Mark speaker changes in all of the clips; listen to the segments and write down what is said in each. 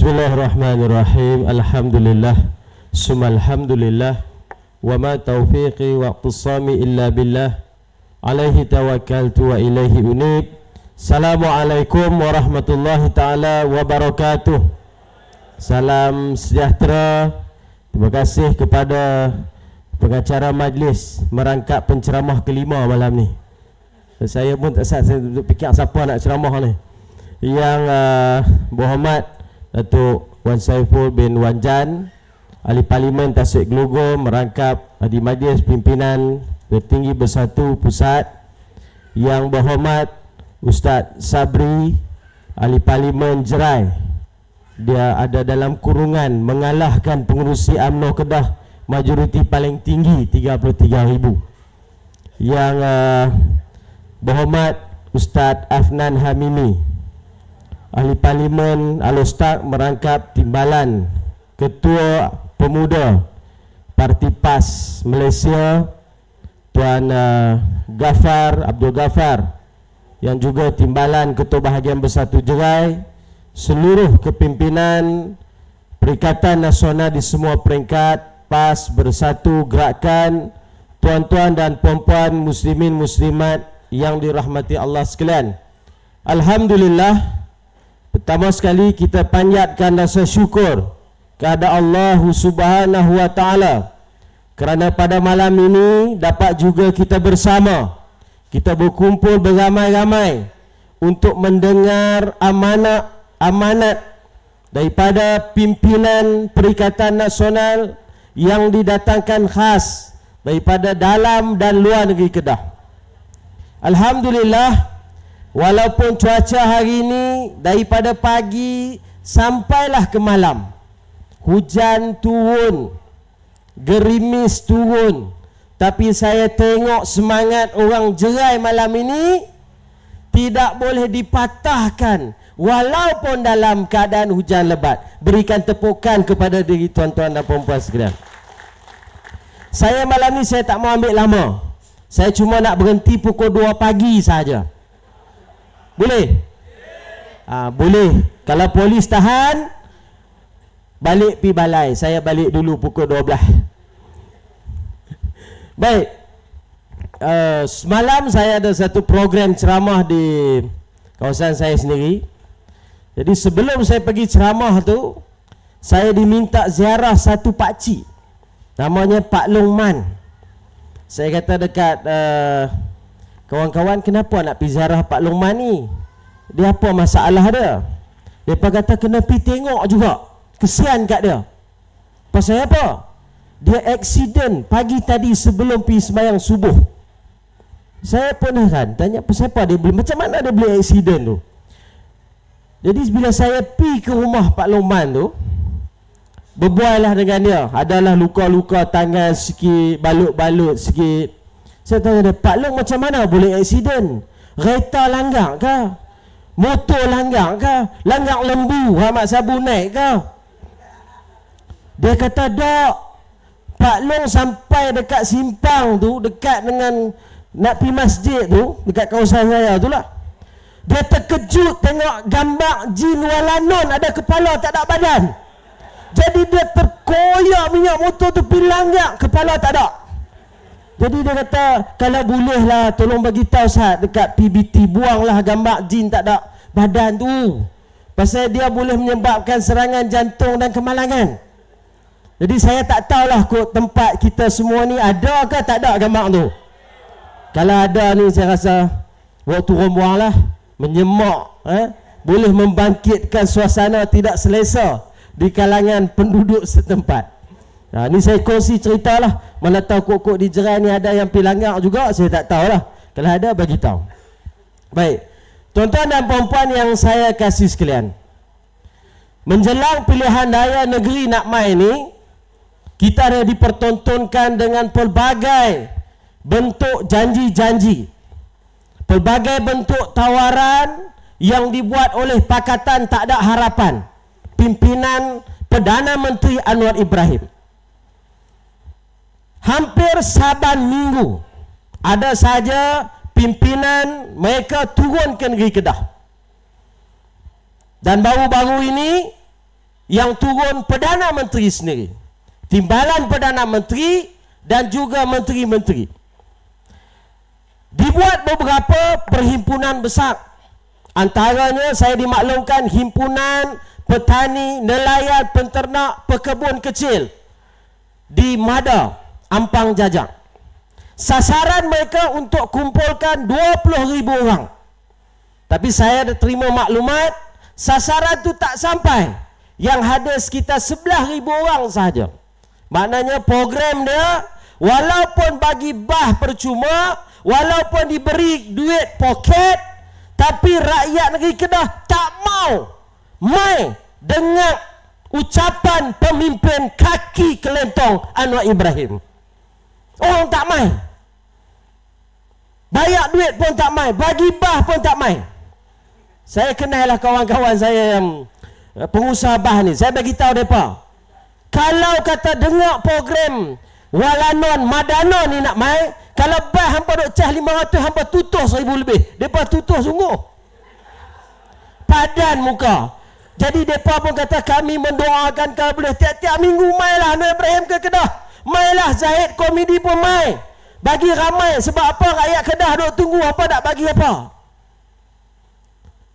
Speaker 1: Bismillahirrahmanirrahim. Alhamdulillah, summa alhamdulillah, wa ma taufiqi wa iqtisami illa billah, alaihi tawakkaltu wa ilaihi unib. Assalamualaikum warahmatullahi ta'ala wabarakatuh. Salam sejahtera. Terima kasih kepada pengacara majlis merangkap penceramah kelima malam ni. Saya pun tak saya fikir siapa nak ceramah ni. Yang berhormat Datuk Wan Saiful bin Wan Jan, Ahli Parlimen Tasik Gelugor, merangkap di Majlis Pimpinan Tertinggi Bersatu Pusat. Yang berhormat Ustaz Sabri, Ahli Parlimen Jerai, dia ada dalam kurungan mengalahkan pengerusi UMNO Kedah majoriti paling tinggi 33,000. Yang berhormat Ustaz Afnan Hamimi, Ahli Parlimen Al-Ustaz, merangkap timbalan Ketua Pemuda Parti PAS Malaysia, Tuan Ghaffar Abdul Ghaffar, yang juga timbalan Ketua Bahagian Bersatu Jerai, seluruh kepimpinan Perikatan Nasional di semua peringkat, PAS Bersatu Gerakan, tuan-tuan dan puan-puan muslimin muslimat yang dirahmati Allah sekalian. Alhamdulillah, pertama sekali kita panjatkan rasa syukur kepada Allah Subhanahu wa taala kerana pada malam ini dapat juga kita bersama, kita berkumpul beramai-ramai untuk mendengar amanat daripada pimpinan Perikatan Nasional yang didatangkan khas daripada dalam dan luar negeri Kedah. Alhamdulillah, walaupun cuaca hari ini daripada pagi sampailah ke malam, hujan turun, gerimis turun, tapi saya tengok semangat orang Jerai malam ini tidak boleh dipatahkan walaupun dalam keadaan hujan lebat. Berikan tepukan kepada diri tuan-tuan dan puan-puan sekalian. Saya malam ni saya tak mau ambil lama. Saya cuma nak berhenti pukul 2 pagi saja. Boleh? Boleh. Kalau polis tahan, balik pi balai. Saya balik dulu pukul 12. Baik. Semalam saya ada satu program ceramah di kawasan saya sendiri. Jadi sebelum saya pergi ceramah tu, saya diminta ziarah satu pakcik, namanya Pak Long Man. Saya kata dekat kawan-kawan, kenapa nak pergi ziarah Pak Long Man ni? Dia apa masalah dia? Dia kata kena pergi tengok juga, kesian kat dia. Pasal apa? Dia aksiden pagi tadi sebelum pergi sembahyang subuh. Saya pun heran, tanya pasal apa dia boleh, macam mana dia boleh aksiden tu? Jadi bila saya pergi ke rumah Pak Long Man tu, berbuallah dengan dia, adalah luka-luka tangan sikit, balut-balut sikit. Saya tanya dia, Pak Long macam mana boleh aksiden? Kereta langgar ke? Motor langgar ke? Langgar lembu, Ahmad Sabu naik ke? Dia kata tak, Pak Long sampai dekat simpang tu, dekat dengan nak pergi masjid tu, dekat kawasan saya tu lah, dia terkejut tengok gambar jin walanon, ada kepala tak ada badan. Jadi dia terkoyak minyak motor tu pergi langgar, kepala tak ada. Jadi dia kata, kalau bolehlah tolong bagi tahu Ustaz dekat PBT, buanglah gambar jin tak ada badan tu, pasal dia boleh menyebabkan serangan jantung dan kemalangan. Jadi saya tak tahulah kot tempat kita semua ni ada ke tak ada gambar tu. Kalau ada ni saya rasa waktu buang lah, menyemak, boleh membangkitkan suasana tidak selesa di kalangan penduduk setempat. Ni saya kongsi cerita lah. Mana tahu kok-kok di Jerai ni ada yang pilanggar juga, saya tak tahu lah. Kalau ada bagi tahu. Baik, tuan-tuan dan puan-puan yang saya kasih sekalian, menjelang pilihan raya negeri nak mai ni, kita ada dipertontonkan dengan pelbagai bentuk janji-janji, pelbagai bentuk tawaran yang dibuat oleh Pakatan Tak Ada Harapan, pimpinan Perdana Menteri Anwar Ibrahim. Hampir saban minggu ada saja pimpinan mereka turun ke negeri Kedah. Dan baru-baru ini yang turun Perdana Menteri sendiri, timbalan Perdana Menteri dan juga menteri-menteri. Dibuat beberapa perhimpunan besar. Antaranya saya dimaklumkan himpunan petani, nelayan, penternak, pekebun kecil di Mada, Ampang Jajang. Sasaran mereka untuk kumpulkan 20,000 orang. Tapi saya ada terima maklumat sasaran tu tak sampai. Yang ada sekitar 11,000 orang sahaja. Maknanya program dia walaupun bagi bah percuma, walaupun diberi duit poket, tapi rakyat negeri Kedah tak mau mai dengan ucapan pemimpin kaki kelentong Anwar Ibrahim. Orang tak mai. Bayar duit pun tak mai, bagi bah pun tak mai. Saya kenal lah kawan-kawan saya yang pengusaha bah ni. Saya bagi tahu mereka, kalau kata dengar program Walanon Madanon ni nak mai, kalau bah hampa duk cah 500, hampa tutuh 1,000 lebih. Mereka tutuh sungguh, padan muka. Jadi mereka pun kata kami mendoakan kalau boleh tiap-tiap minggu mailah Anwar Ibrahim ke Kedah, mailah Zahid komedi pun mai, bagi ramai. Sebab apa? Rakyat Kedah duk tunggu apa nak bagi apa.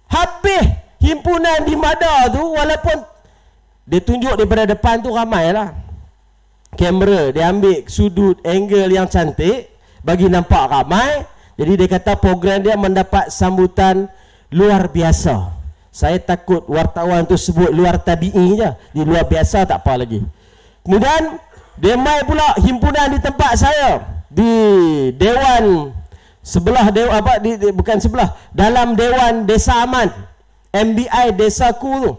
Speaker 1: Habis himpunan di Mada tu, walaupun dia tunjuk daripada depan tu ramai lah, kamera dia ambil sudut angle yang cantik bagi nampak ramai. Jadi dia kata program dia mendapat sambutan luar biasa. Saya takut wartawan tu sebut luar tabi'i je, di luar biasa tak apa lagi. Kemudian dia mai pula himpunan di tempat saya, di Dewan sebelah Dewan apa bukan sebelah, dalam Dewan Desa Aman MBI Desaku tu.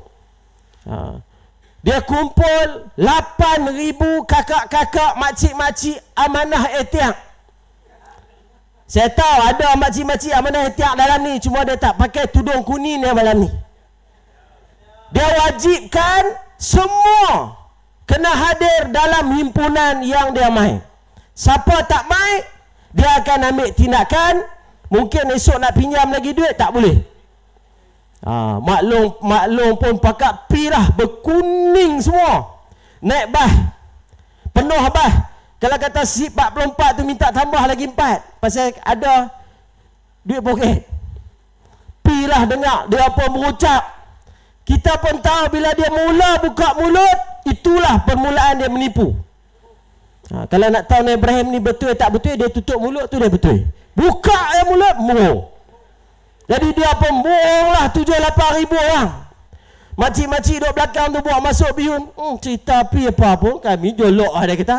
Speaker 1: Dia kumpul 8,000 kakak-kakak, makcik-makcik amanah etiak. Saya tahu ada makcik-makcik amanah etiak dalam ni, cuma dia tak pakai tudung kuning yang malam ni. Dia wajibkan semua kena hadir dalam himpunan yang dia mai. Siapa tak mai, dia akan ambil tindakan. Mungkin esok nak pinjam lagi duit tak boleh. Maklum pun pakat pi lah, berkuning semua. Naik bah, penuh bah. Kalau kata sip 44 tu minta tambah lagi 4, pasal ada duit poket. Pi lah dengar dia apa berucap. Kita pun tahu bila dia mula buka mulut, itulah permulaan dia menipu. Kalau nak tahu Anwar Ibrahim ni betul tak betul, dia tutup mulut tu dia betul. Buka mulut, bohong. Jadi dia pun bohong lah 7-8 ribu orang. Makcik-makcik duduk belakang tu buat masuk bihun. Cerita api apa pun, kami jolok lah dia kata.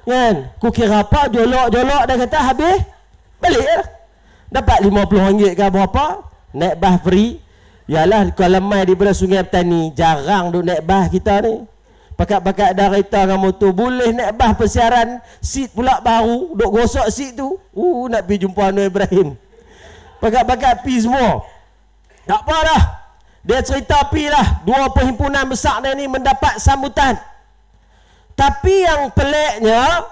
Speaker 1: Kan? Ku kira apa, jolok dia kata, habis balik lah. Dapat RM50 ke berapa, naik bah free. Yalah, kalau mai daripada Sungai Petani, jarang duk naik bah kita ni. Pakat-pakat dah kereta dengan motor, boleh naik bah persiaran, seat pula baru, duk gosok seat tu. Nak pergi jumpa Anwar Ibrahim. Pakat-pakat pi semua. Tak apa dah. Dia cerita pi lah, 2 perhimpunan besar ni mendapat sambutan. Tapi yang peliknya,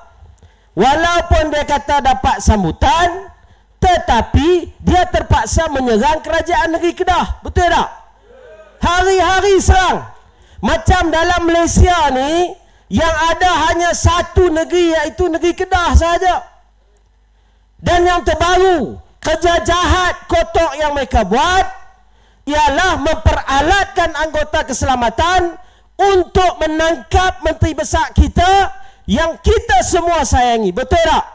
Speaker 1: walaupun dia kata dapat sambutan, tetapi dia terpaksa menyerang kerajaan negeri Kedah. Betul tak? Hari-hari serang. Macam dalam Malaysia ni, yang ada hanya satu negeri, iaitu negeri Kedah sahaja. Dan yang terbaru, kerja jahat kotor yang mereka buat ialah memperalatkan anggota keselamatan untuk menangkap menteri besar kita yang kita semua sayangi. Betul tak?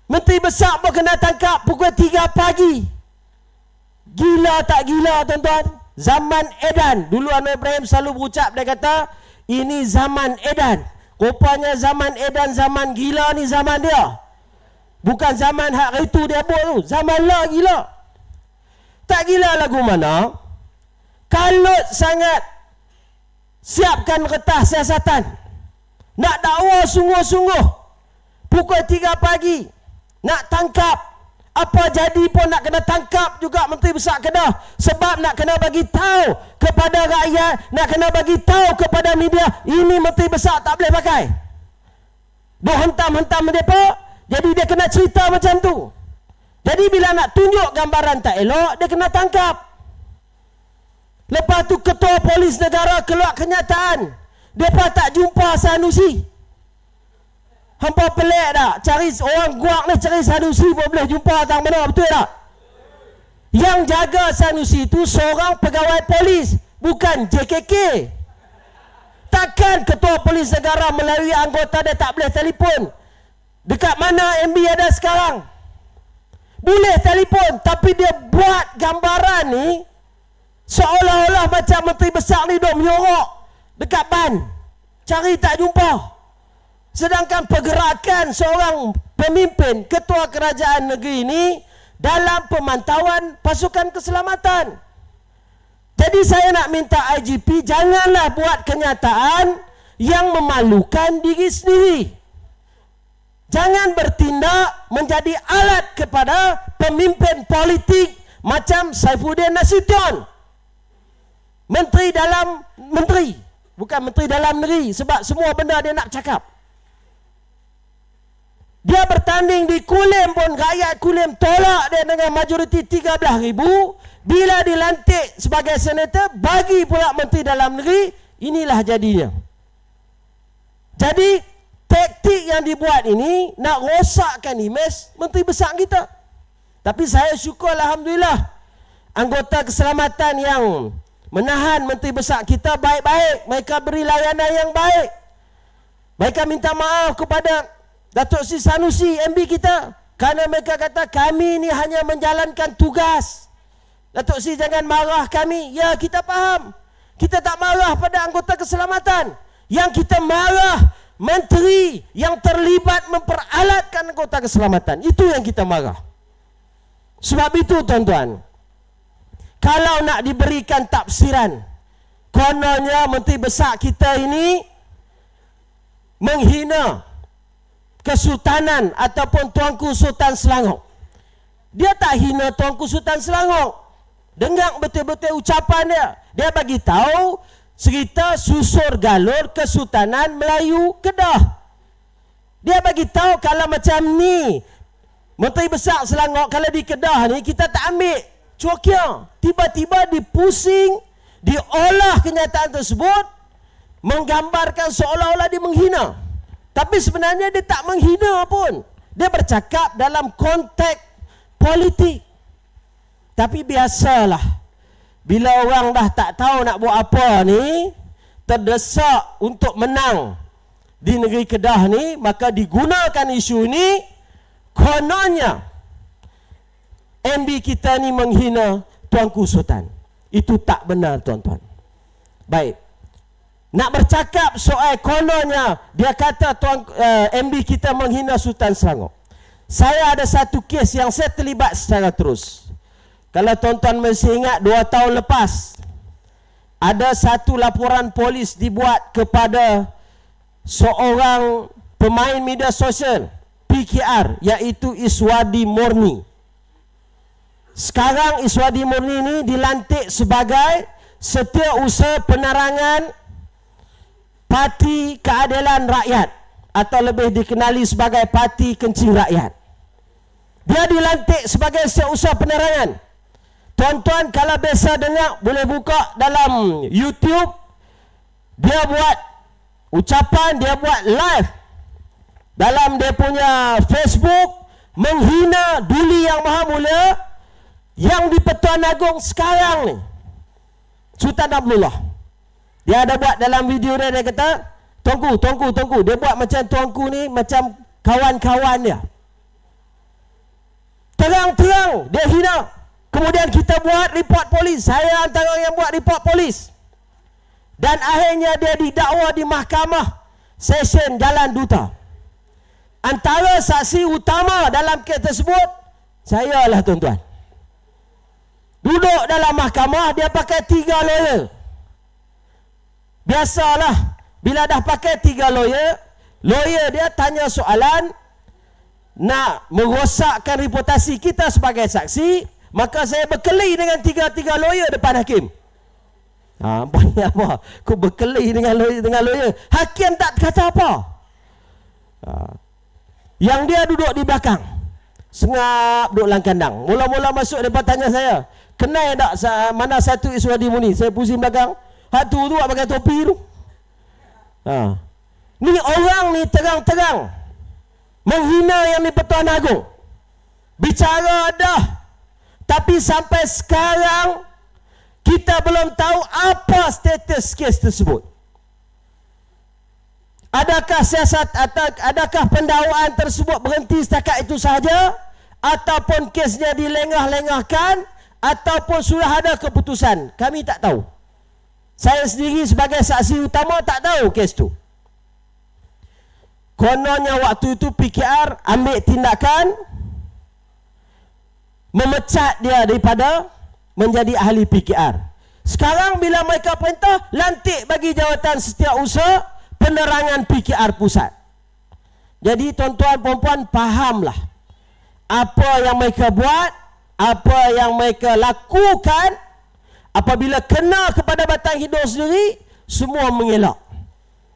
Speaker 1: Menteri besar pun kena tangkap pukul 3 pagi. Gila tak gila tuan-tuan? Zaman edan. Dulu Anwar Ibrahim selalu berucap, dia kata ini zaman edan. Rupanya zaman edan, zaman gila ni zaman dia. Bukan zaman hak itu dia buat tu. Zaman lah gila. Tak gila lagu mana? Kalut sangat siapkan kertas siasatan. Nak dakwa sungguh-sungguh. Pukul 3 pagi. Nak tangkap. Apa jadi pun nak kena tangkap juga Menteri Besar Kedah. Sebab nak kena bagi tahu kepada rakyat, nak kena bagi tahu kepada media, ini Menteri Besar tak boleh pakai. Dia hentam-hentam mereka, jadi dia kena cerita macam tu. Jadi bila nak tunjuk gambaran tak elok, dia kena tangkap. Lepas Lepas tu ketua polis negara keluar kenyataan, depa tak jumpa Sanusi. Hampa pelik tak? Cari orang guak ni cari Sanusi pun boleh jumpa tang mana, betul tak? Yang jaga Sanusi itu seorang pegawai polis, bukan JKK. Takkan ketua polis negara melalui anggota dia tak boleh telefon? Dekat mana MB ada sekarang? Boleh telefon, tapi dia buat gambaran ni seolah-olah macam menteri besar ni duk menyorok dekat ban, cari tak jumpa. Sedangkan pergerakan seorang pemimpin ketua kerajaan negeri ini dalam pemantauan pasukan keselamatan. Jadi saya nak minta IGP janganlah buat kenyataan yang memalukan diri sendiri. Jangan bertindak menjadi alat kepada pemimpin politik macam Saifuddin Nasution. Menteri bukan menteri dalam negeri, sebab semua benda dia nak cakap. Dia bertanding di Kulim pun rakyat Kulim tolak dia dengan majoriti 13,000. Bila dilantik sebagai senator, bagi pula menteri dalam negeri. Inilah jadinya. Jadi taktik yang dibuat ini nak rosakkan imej menteri besar kita. Tapi saya syukur alhamdulillah, anggota keselamatan yang menahan menteri besar kita baik-baik. Mereka beri layanan yang baik. Mereka minta maaf kepada Datuk Seri Sanusi, MB kita, kerana mereka kata kami ni hanya menjalankan tugas. Datuk Seri jangan marah kami. Ya, kita faham. Kita tak marah pada anggota keselamatan. Yang kita marah menteri yang terlibat memperalatkan anggota keselamatan. Itu yang kita marah. Sebab itu tuan-tuan, kalau nak diberikan tafsiran, kononnya menteri besar kita ini menghina Kesultanan ataupun Tuanku Sultan Selangor. Dia tak hina Tuanku Sultan Selangor. Dengar betul-betul ucapan dia. Dia bagi tahu cerita susur galur Kesultanan Melayu Kedah. Dia bagi tahu kalau macam ni menteri besar Selangor, kalau di Kedah ni kita tak ambil cuakia, tiba-tiba dipusing, diolah kenyataan tersebut menggambarkan seolah-olah dia menghina. Tapi sebenarnya dia tak menghina pun. Dia bercakap dalam konteks politik. Tapi biasalah, bila orang dah tak tahu nak buat apa ni, terdesak untuk menang di negeri Kedah ni, maka digunakan isu ni, kononnya MB kita ni menghina Tuanku Sultan. Itu tak benar tuan-tuan. Baik. Nak bercakap soal kononnya dia kata MB kita menghina Sultan Selangor. Saya ada satu kes yang saya terlibat secara terus. Kalau tuan-tuan masih ingat 2 tahun lepas, ada satu laporan polis dibuat kepada seorang pemain media sosial PKR, iaitu Iswadi Murni. Sekarang Iswadi Murni ini dilantik sebagai Setiausaha Penerangan Parti Keadilan Rakyat, atau lebih dikenali sebagai Parti Kencing Rakyat. Dia dilantik sebagai Setiausaha Penerangan. Tuan-tuan kalau biasa dengar, boleh buka dalam YouTube. Dia buat ucapan, dia buat live dalam dia punya Facebook, menghina Duli Yang Maha Mulia yang di Pertuan Agong sekarang ni, Sultan Abdullah. Dia ada buat dalam video dia kata, Tuanku. Dia buat macam tuanku ni macam kawan-kawan dia. Terang-terang dia hina. Kemudian kita buat report polis. Saya antara yang buat report polis. Dan akhirnya dia didakwa di mahkamah session Jalan Duta. Antara saksi utama dalam kes tersebut, saya lah tuan-tuan. Duduk dalam mahkamah, dia pakai 3 lawyer. Biasalah, bila dah pakai 3 lawyer, lawyer dia tanya soalan nak merosakkan reputasi kita sebagai saksi, maka saya berkelahi dengan 3 lawyer depan hakim. Banyak apa? Aku berkelahi dengan lawyer. Hakim tak kata apa. Yang dia duduk di belakang, sengap duduk dalam kandang. Mula-mula masuk, dia tanya saya, kenal tak mana satu Iswadi Muni? Saya pusing belakang. Hak tu pakai topi tu. Ni orang ni terang-terang menghina yang ni Pertuan Agong. Bicara dah, tapi sampai sekarang kita belum tahu apa status kes tersebut. Adakah siasat atau adakah pendakwaan tersebut berhenti setakat itu sahaja, ataupun kesnya dilengah-lengahkan, ataupun sudah ada keputusan? Kami tak tahu. Saya sendiri sebagai saksi utama tak tahu kes tu. Kononnya waktu itu PKR ambil tindakan memecat dia daripada menjadi ahli PKR. Sekarang bila mereka perintah, lantik bagi jawatan setiausaha penerangan PKR pusat. Jadi tuan-tuan puan-puan, fahamlah apa yang mereka buat, apa yang mereka lakukan. Apabila kena kepada batang hidung sendiri, semua mengelak.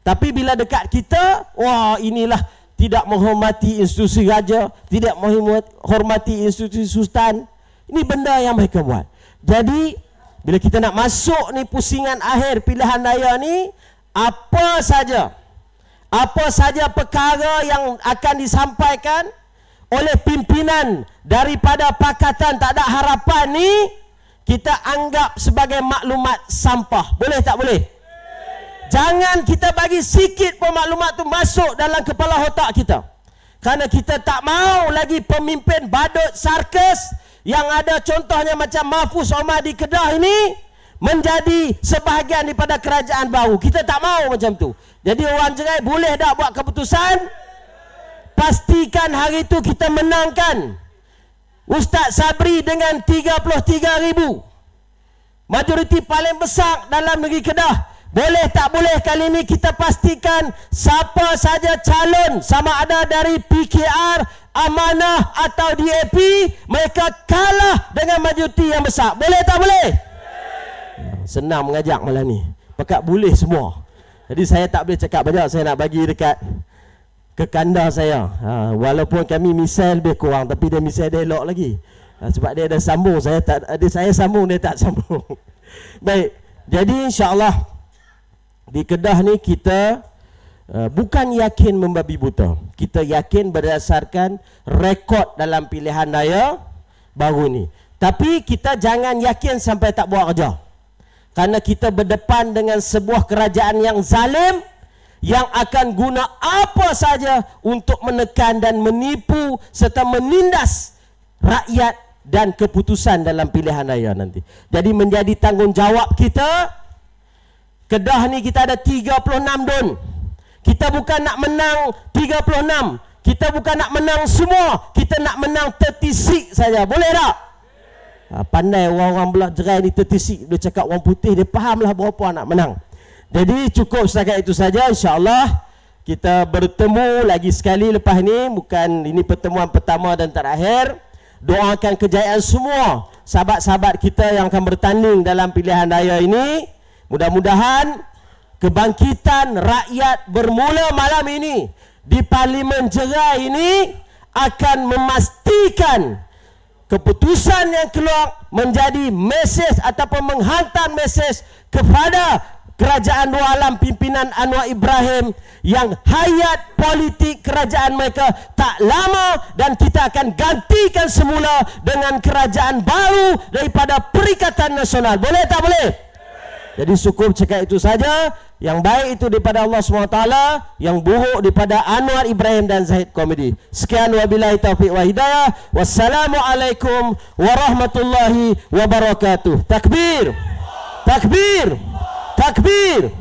Speaker 1: Tapi bila dekat kita, wah inilah tidak menghormati institusi raja, tidak menghormati institusi sultan. Ini benda yang mereka buat. Jadi bila kita nak masuk ni pusingan akhir pilihan raya ni, apa saja perkara yang akan disampaikan oleh pimpinan daripada Pakatan Tak Ada Harapan ni, kita anggap sebagai maklumat sampah. Boleh tak boleh? Jangan kita bagi sikit pun maklumat tu masuk dalam kepala otak kita. Kerana kita tak mau lagi pemimpin badut sarkas yang ada contohnya macam Mahfuz Omar di Kedah ini menjadi sebahagian daripada kerajaan baru. Kita tak mau macam tu. Jadi orang cerai boleh tak buat keputusan? Pastikan hari itu kita menangkan Ustaz Sabri dengan 33,000. Majoriti paling besar dalam negeri Kedah. Boleh tak boleh kali ini kita pastikan siapa saja calon, sama ada dari PKR, Amanah atau DAP, mereka kalah dengan majoriti yang besar. Boleh tak boleh? Senang mengajak malam ni. Pekat boleh semua. Jadi saya tak boleh cakap banyak. Saya nak bagi dekat ke kandar saya. Walaupun kami misal lebih kurang, tapi dia misal dia elok lagi. Sebab dia ada sambung, saya sambung, dia tak sambung. Baik. Jadi insya-Allah di Kedah ni kita bukan yakin membabi buta. Kita yakin berdasarkan rekod dalam pilihan raya baru ni. Tapi kita jangan yakin sampai tak buat kerja. Kerana kita berdepan dengan sebuah kerajaan yang zalim, yang akan guna apa saja untuk menekan dan menipu serta menindas rakyat dan keputusan dalam pilihan raya nanti. Jadi menjadi tanggungjawab kita. Kedah ni kita ada 36 don. Kita bukan nak menang 36. Kita bukan nak menang semua. Kita nak menang 36 saja. Boleh tak? Pandai orang-orang belah jerai ni 36. Dia cakap orang putih, dia fahamlah berapa nak menang. Jadi cukup setakat itu saja. InsyaAllah kita bertemu lagi sekali lepas ni. Bukan ini pertemuan pertama dan terakhir. Doakan kejayaan semua sahabat-sahabat kita yang akan bertanding dalam pilihan raya ini. Mudah-mudahan kebangkitan rakyat bermula malam ini di Parlimen Jerai ini akan memastikan keputusan yang keluar menjadi mesej ataupun menghantar mesej kepada kerajaan dua alam pimpinan Anwar Ibrahim yang hayat politik kerajaan mereka tak lama, dan kita akan gantikan semula dengan kerajaan baru daripada Perikatan Nasional. Boleh tak boleh? Jadi cukup cakap itu saja. Yang baik itu daripada Allah SWT, yang buruk daripada Anwar Ibrahim dan Zahid Komedi. Sekian, wabillahi taufiq wa hidayah. Wassalamualaikum warahmatullahi wabarakatuh. Takbir, takbir, takbir.